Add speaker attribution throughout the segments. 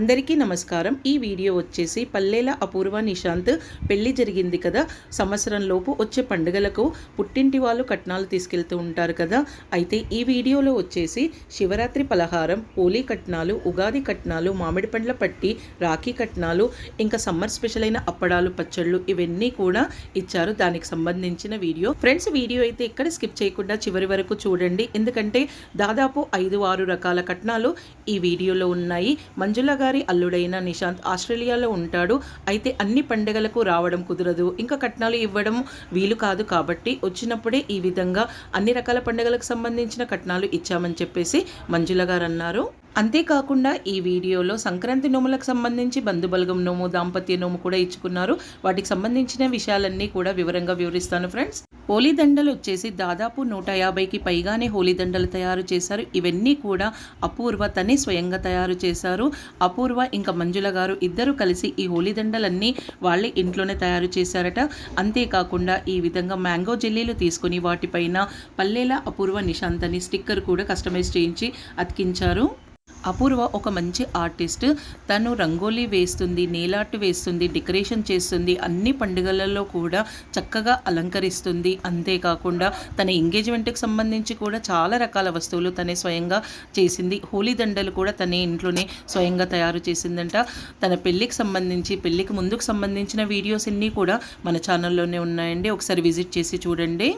Speaker 1: అందరికీ నమస్కారం. ఈ వీడియో వచ్చేసి పల్లెల అపూర్వ నిశాంత్ పెళ్లి జరిగింది కదా, సంవత్సరం లోపు వచ్చే పండుగలకు పుట్టింటి వాళ్ళు కట్నాలు తీసుకెళ్తూ ఉంటారు కదా. అయితే ఈ వీడియోలో వచ్చేసి శివరాత్రి పలహారం, హోలీ కట్నాలు, ఉగాది కట్నాలు, మామిడి పండ్ల పట్టి, రాఖీ కట్నాలు, ఇంకా సమ్మర్ స్పెషల్ అయిన అప్పడాలు, పచ్చళ్ళు ఇవన్నీ కూడా ఇచ్చారు. దానికి సంబంధించిన వీడియో ఫ్రెండ్స్, వీడియో అయితే ఎక్కడ స్కిప్ చేయకుండా చివరి వరకు చూడండి. ఎందుకంటే దాదాపు 5-6 రకాల కట్నాలు ఈ వీడియోలో ఉన్నాయి. మంజుల గారి అల్లుడైన నిశాంత్ ఆస్ట్రేలియాలో ఉంటాడు. అయితే అన్ని పండుగలకు రావడం కుదరదు, ఇంకా కట్నాలు ఇవ్వడం వీలు కాదు. కాబట్టి వచ్చినప్పుడే ఈ విధంగా అన్ని రకాల పండుగలకు సంబంధించిన కట్నాలు ఇచ్చామని చెప్పేసి మంజుల గారు అన్నారు. అంతేకాకుండా ఈ వీడియోలో సంక్రాంతి నోములకు సంబంధించి బంధుబలగం నోము, దాంపత్య నోము కూడా ఇచ్చుకున్నారు. వాటికి సంబంధించిన విషయాలన్నీ కూడా వివరంగా వివరిస్తాను ఫ్రెండ్స్. హోలీ దండలు వచ్చేసి దాదాపు 150కి పైగానే హోలీ దండలు తయారు చేశారు. ఇవన్నీ కూడా అపూర్వ తనే స్వయంగా తయారు చేశారు. అపూర్వ ఇంకా మంజుల గారు ఇద్దరు కలిసి ఈ హోలీ దండలన్నీ వాళ్ళే ఇంట్లోనే తయారు చేశారట. అంతేకాకుండా ఈ విధంగా మ్యాంగో జెల్లీలు తీసుకుని వాటిపైన పల్లెల అపూర్వ నిశాంత్ అని స్టిక్కర్ కూడా కస్టమైజ్ చేయించి అతికించారు. అపూర్వ ఒక మంచి ఆర్టిస్ట్. తను రంగోలీ వేస్తుంది, నేలార్ట్ వేస్తుంది, డెకరేషన్ చేస్తుంది, అన్ని పండుగలలో కూడా చక్కగా అలంకరిస్తుంది. అంతేకాకుండా తన ఎంగేజ్మెంట్కి సంబంధించి కూడా చాలా రకాల వస్తువులు తనే స్వయంగా చేసింది. హోలీ దండలు కూడా తనే ఇంట్లోనే స్వయంగా తయారు చేసిందంట. తన పెళ్ళికి సంబంధించి, పెళ్ళికి ముందుకు సంబంధించిన వీడియోస్ అన్నీ కూడా మన ఛానల్లోనే ఉన్నాయండి. ఒకసారి విజిట్ చేసి చూడండి.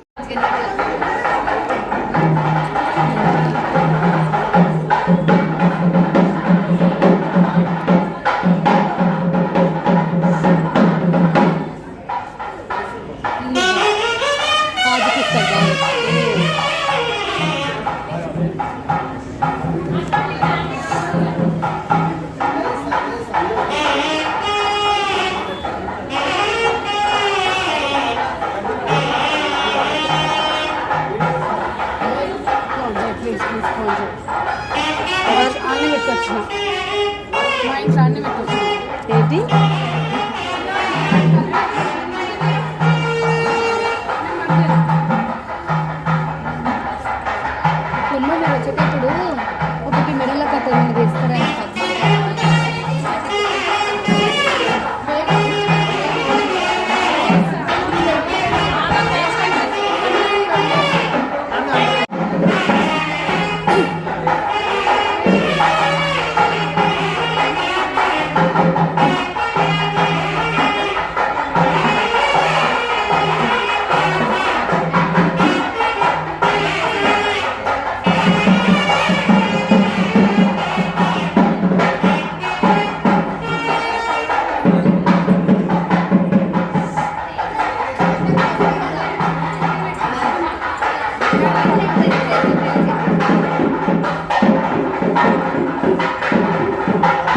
Speaker 2: మా ఇంట్లో అన్ని పెట్టొచ్చు.
Speaker 1: ఏంటి
Speaker 2: కొమ్మ మీరు వచ్చేటప్పుడు ఒకటి మెడల కట్ట వేస్తారా?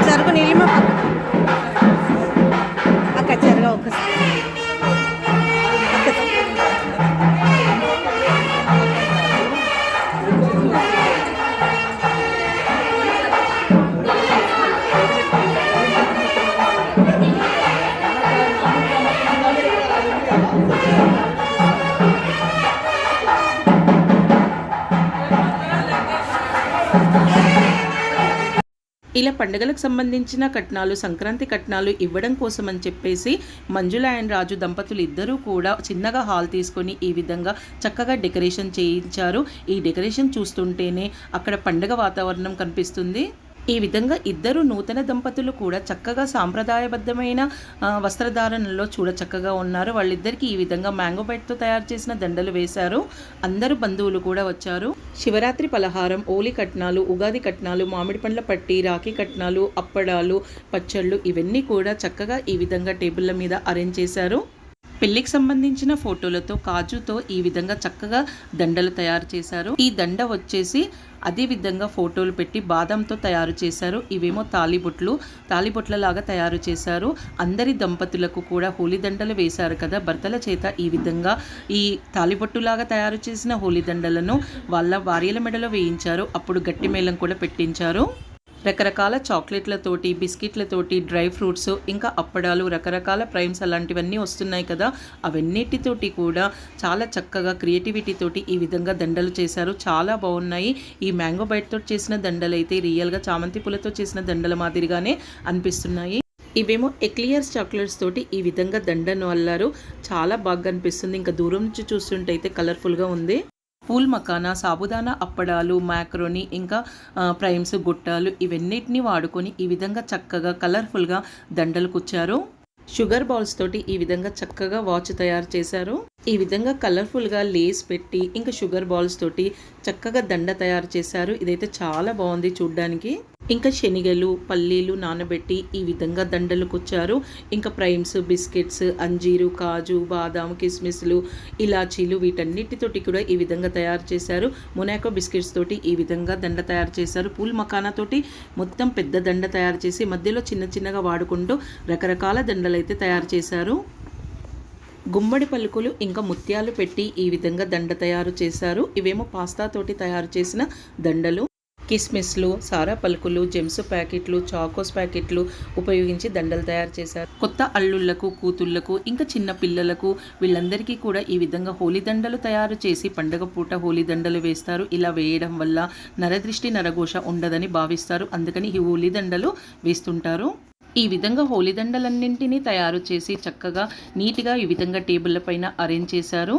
Speaker 1: జరుగు నీలిమ అక్క జరగా ఒకసారి. ఇలా పండుగలకు సంబంధించిన కట్నాలు, సంక్రాంతి కట్నాలు ఇవ్వడం కోసం అని చెప్పేసి మంజుల అండ్ రాజు దంపతులు ఇద్దరూ కూడా చిన్నగా హాల్ తీసుకొని ఈ విధంగా చక్కగా డెకరేషన్ చేయించారు. ఈ డెకరేషన్ చూస్తుంటేనే అక్కడ పండుగ వాతావరణం కనిపిస్తుంది. ఈ విధంగా ఇద్దరు నూతన దంపతులు కూడా చక్కగా సాంప్రదాయబద్ధమైన వస్త్రధారణలో చూడ చక్కగా ఉన్నారు. వాళ్ళిద్దరికీ ఈ విధంగా మ్యాంగో బైట్తో తయారు చేసిన దండలు వేశారు. అందరూ బంధువులు కూడా వచ్చారు. శివరాత్రి పలహారం, హోలీ కట్నాలు, ఉగాది కట్నాలు, మామిడి పండ్ల పట్టి, రాఖీ కట్నాలు, అప్పడాలు, పచ్చళ్ళు ఇవన్నీ కూడా చక్కగా ఈ విధంగా టేబుల్ల మీద అరేంజ్ చేశారు. పెళ్లికి సంబంధించిన ఫోటోలతో, కాజుతో ఈ విధంగా చక్కగా దండలు తయారు చేశారు. ఈ దండ వచ్చేసి అదే విధంగా ఫోటోలు పెట్టి బాదంతో తయారు చేశారు. ఇవేమో తాలిబొట్ల లాగా తయారు చేశారు. అందరి దంపతులకు కూడా హోలీ దండలు వేశారు కదా, భర్తల చేత ఈ విధంగా ఈ తాలిబొట్టులాగా తయారు చేసిన హోలీ దండలను వాళ్ళ భార్యల మెడలో వేయించారు. అప్పుడు గట్టి మేళం కూడా పెట్టించారు. రకరకాల చాక్లెట్లతోటి, బిస్కెట్లతోటి, డ్రై ఫ్రూట్స్, ఇంకా అప్పడాలు, రకరకాల ప్రైమ్స్ అలాంటివన్నీ వస్తున్నాయి కదా, అవన్నిటితోటి కూడా చాలా చక్కగా క్రియేటివిటీతోటి ఈ విధంగా దండలు చేశారు. చాలా బాగున్నాయి. ఈ మ్యాంగో బైట్తో చేసిన దండలు అయితే రియల్గా చామంతి పూలతో చేసిన దండల మాదిరిగానే అనిపిస్తున్నాయి. ఇవేమో ఎక్లియర్స్ చాక్లెట్స్ తోటి ఈ విధంగా దండను అల్లారు. చాలా బాగా అనిపిస్తుంది. ఇంకా దూరం నుంచి చూస్తుంటే అయితే కలర్ఫుల్గా ఉంది. పూల్ మకానా, సాబుదానా అప్పడాలు, మ్యాక్రోని, ఇంకా ప్రైమ్స్, గుట్టాలు ఇవన్నిటిని వాడుకొని ఈ విధంగా చక్కగా కలర్ఫుల్గా దండలు కుచ్చారు. షుగర్ బాల్స్ తోటి ఈ విధంగా చక్కగా వాచ్ తయారు చేశారు. ఈ విధంగా కలర్ఫుల్గా లేస్ పెట్టి ఇంకా షుగర్ బాల్స్ తోటి చక్కగా దండ తయారు చేశారు. ఇదైతే చాలా బాగుంది చూడ్డానికి. ఇంకా శనగలు, పల్లీలు నానబెట్టి ఈ విధంగా దండలు కుచ్చారు. ఇంకా ప్రైమ్స్, బిస్కెట్స్, అంజీరు, కాజు, బాదాం, కిస్మిస్లు, ఇలాచీలు వీటన్నిటితోటి కూడా ఈ విధంగా తయారు చేశారు. మొనాకో బిస్కెట్స్ తోటి ఈ విధంగా దండ తయారు చేశారు. పూల్ మకానా తోటి మొత్తం పెద్ద దండ తయారు చేసి మధ్యలో చిన్న చిన్నగా వాడుకుంటూ రకరకాల దండలు అయితే తయారు చేశారు. గుమ్మడి పలుకులు ఇంకా ముత్యాలు పెట్టి ఈ విధంగా దండ తయారు చేశారు. ఇవేమో పాస్తా తోటి తయారు చేసిన దండలు. కిస్మిస్లు, సారా పలుకులు, జెమ్స్ ప్యాకెట్లు, చాకోస్ ప్యాకెట్లు ఉపయోగించి దండలు తయారు చేశారు. కొత్త అల్లుళ్లకు, కూతుళ్లకు, ఇంకా చిన్న పిల్లలకు వీళ్ళందరికీ కూడా ఈ విధంగా హోలీ దండలు తయారు చేసి పండగ పూట హోలీ దండలు వేస్తారు. ఇలా వేయడం వల్ల నరదృష్టి, నరఘోష ఉండదని భావిస్తారు. అందుకని ఈ హోలీ దండలు వేస్తుంటారు. ఈ విధంగా హోలీ దండలన్నింటినీ తయారు చేసి చక్కగా నీట్గా ఈ విధంగా టేబుల్ల పైన అరేంజ్ చేశారు.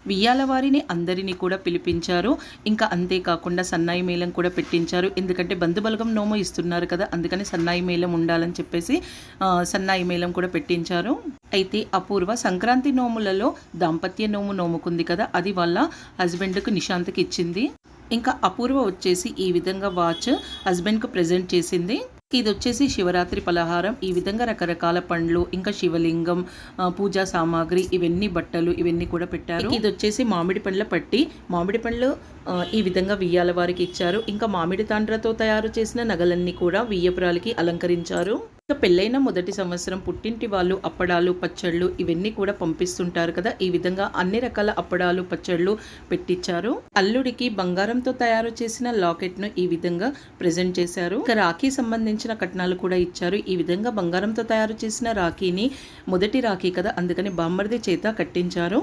Speaker 1: వియ్యాల వారిని అందరినీ కూడా పిలిపించారు. ఇంకా అంతేకాకుండా సన్నాయి మేళం కూడా పెట్టించారు. ఎందుకంటే బంధుబలగం నోము ఇస్తున్నారు కదా, అందుకని సన్నాయి మేళం ఉండాలని చెప్పేసి సన్నాయి మేళం కూడా పెట్టించారు. అయితే అపూర్వ సంక్రాంతి నోములలో దాంపత్య నోము నోముకుంది కదా, అది వాళ్ళ హస్బెండ్కు నిశాంత్కి ఇచ్చింది. ఇంకా అపూర్వ వచ్చేసి ఈ విధంగా వాచ్ హస్బెండ్కు ప్రజెంట్ చేసింది. ఇది వచ్చేసి శివరాత్రి పలహారం. ఈ విధంగా రకరకాల పండ్లు, ఇంకా శివలింగం, పూజా సామాగ్రి, ఇవన్నీ బట్టలు ఇవన్నీ కూడా పెట్టారు. ఇది వచ్చేసి మామిడి పండ్ల పట్టి. మామిడి పండ్లు ఈ విధంగా వియ్యాల వారికి ఇచ్చారు. ఇంకా మామిడి తాండ్రతో తయారు చేసిన నగలన్నీ కూడా వియ్యపురాలకి అలంకరించారు. ఇంకా పెళ్ళైన మొదటి సంవత్సరం పుట్టింటి వాళ్ళు అప్పడాలు, పచ్చళ్ళు ఇవన్నీ కూడా పంపిస్తుంటారు కదా, ఈ విధంగా అన్ని రకాల అప్పడాలు, పచ్చళ్ళు పెట్టించారు. అల్లుడికి బంగారంతో తయారు చేసిన లాకెట్ను ఈ విధంగా ప్రెజెంట్ చేశారు. ఇంకా రాఖీ సంబంధించిన కట్నాలు కూడా ఇచ్చారు. ఈ విధంగా బంగారంతో తయారు చేసిన రాఖీని మొదటి రాఖీ కదా, అందుకని బామ్మర్ది చేత కట్టించారు.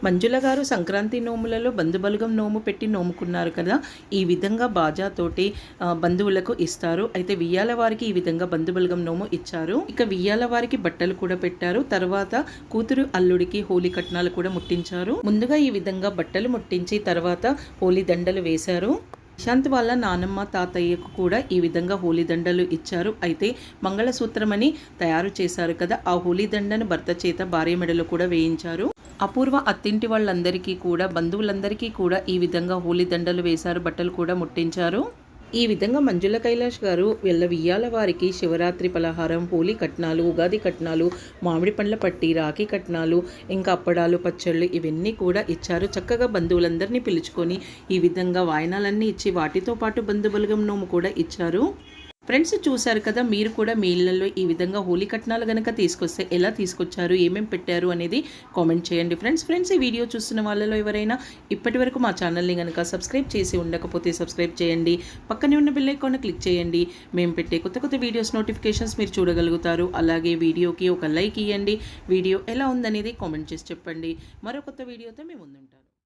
Speaker 1: మంజుల గారు సంక్రాంతి నోములలో బంధుబలగం నోము పెట్టి నోముకున్నారు కదా, ఈ విధంగా బాజాతోటి బంధువులకు ఇస్తారు. అయితే వియ్యాల వారికి ఈ విధంగా బంధుబలగం నోము ఇచ్చారు. ఇక వియ్యాల వారికి బట్టలు కూడా పెట్టారు. తర్వాత కూతురు అల్లుడికి హోలీ కట్నాలు కూడా ముట్టించారు. ముందుగా ఈ విధంగా బట్టలు ముట్టించి తర్వాత హోలీ దండలు వేశారు. నిశాంత్ వాళ్ళ నానమ్మ, తాతయ్యకు కూడా ఈ విధంగా హోలీ దండలు ఇచ్చారు. అయితే మంగళసూత్రం అని తయారు చేశారు కదా, ఆ హోలీ దండను భర్త చేత భార్య మెడలో కూడా వేయించారు. అపూర్వ అత్తింటి వాళ్ళందరికీ కూడా, బంధువులందరికీ కూడా ఈ విధంగా హోలీ దండలు వేశారు, బట్టలు కూడా ముట్టించారు. ఈ విధంగా మంజుల కైలాష్ గారు వీళ్ళ వియ్యాల వారికి శివరాత్రి పలహారం, హోలీ కట్నాలు, ఉగాది కట్నాలు, మామిడి పండ్ల పట్టి, రాఖీ కట్నాలు, ఇంకా అప్పడాలు, పచ్చళ్ళు ఇవన్నీ కూడా ఇచ్చారు. చక్కగా బంధువులందరినీ పిలుచుకొని ఈ విధంగా వాయనాలన్నీ ఇచ్చి వాటితో పాటు బంధుబలగం నోము కూడా ఇచ్చారు. ఫ్రెండ్స్ చూశారు కదా, మీరు కూడా మీ ఇళ్లలో ఈ విధంగా హోలీ కట్నాలు కనుక తీసుకొస్తే ఎలా తీసుకొచ్చారు, ఏమేమి పెట్టారు అనేది కామెంట్ చేయండి. ఫ్రెండ్స్ ఈ వీడియో చూస్తున్న వాళ్ళలో ఎవరైనా ఇప్పటి వరకు మా ఛానల్ని కనుక సబ్స్క్రైబ్ చేసి ఉండకపోతే సబ్స్క్రైబ్ చేయండి. పక్కనే ఉన్న బెల్ ఐకాన్ క్లిక్ చేయండి. మేము పెట్టే కొత్త వీడియోస్ నోటిఫికేషన్స్ మీరు చూడగలుగుతారు. అలాగే వీడియోకి ఒక లైక్ ఇవ్వండి. వీడియో ఎలా ఉందనేది కామెంట్ చేసి చెప్పండి. మరో కొత్త వీడియోతో మేము ముందుంటాం.